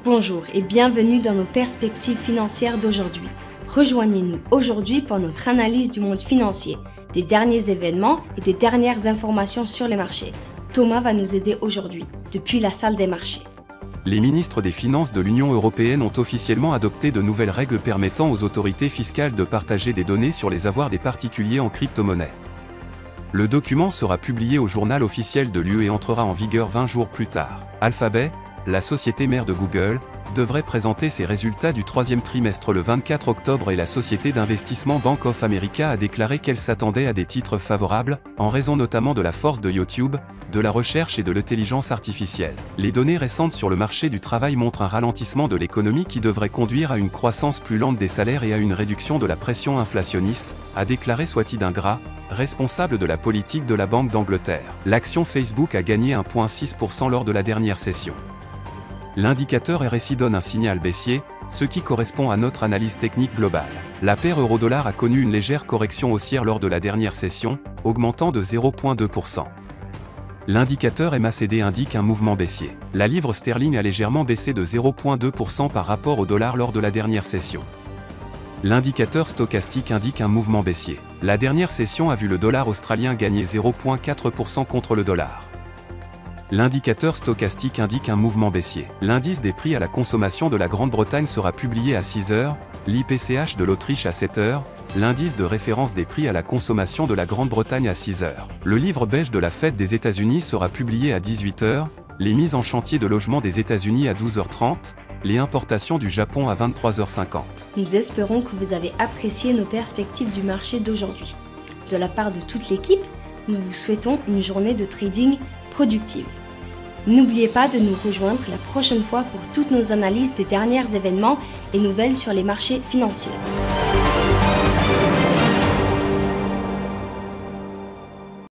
Bonjour et bienvenue dans nos perspectives financières d'aujourd'hui. Rejoignez-nous aujourd'hui pour notre analyse du monde financier, des derniers événements et des dernières informations sur les marchés. Thomas va nous aider aujourd'hui, depuis la salle des marchés. Les ministres des Finances de l'Union européenne ont officiellement adopté de nouvelles règles permettant aux autorités fiscales de partager des données sur les avoirs des particuliers en crypto-monnaie. Le document sera publié au journal officiel de l'UE et entrera en vigueur 20 jours plus tard. Alphabet, la société mère de Google, devrait présenter ses résultats du troisième trimestre le 24 octobre et la société d'investissement Bank of America a déclaré qu'elle s'attendait à des titres favorables, en raison notamment de la force de YouTube, de la recherche et de l'intelligence artificielle. Les données récentes sur le marché du travail montrent un ralentissement de l'économie qui devrait conduire à une croissance plus lente des salaires et à une réduction de la pression inflationniste, a déclaré Swati Dhingra, responsable de la politique de la Banque d'Angleterre. L'action Facebook a gagné 1,6% lors de la dernière session. L'indicateur RSI donne un signal baissier, ce qui correspond à notre analyse technique globale. La paire euro-dollar a connu une légère correction haussière lors de la dernière session, augmentant de 0,2%. L'indicateur MACD indique un mouvement baissier. La livre sterling a légèrement baissé de 0,2% par rapport au dollar lors de la dernière session. L'indicateur stochastique indique un mouvement baissier. La dernière session a vu le dollar australien gagner 0,4% contre le dollar. L'indicateur stochastique indique un mouvement baissier. L'indice des prix à la consommation de la Grande-Bretagne sera publié à 6 h, l'IPCH de l'Autriche à 7 h, l'indice de référence des prix à la consommation de la Grande-Bretagne à 6 h. Le livre beige de la Fed des États-Unis sera publié à 18 h, les mises en chantier de logement des États-Unis à 12 h 30, les importations du Japon à 23 h 50. Nous espérons que vous avez apprécié nos perspectives du marché d'aujourd'hui. De la part de toute l'équipe, nous vous souhaitons une journée de trading productive. N'oubliez pas de nous rejoindre la prochaine fois pour toutes nos analyses des derniers événements et nouvelles sur les marchés financiers.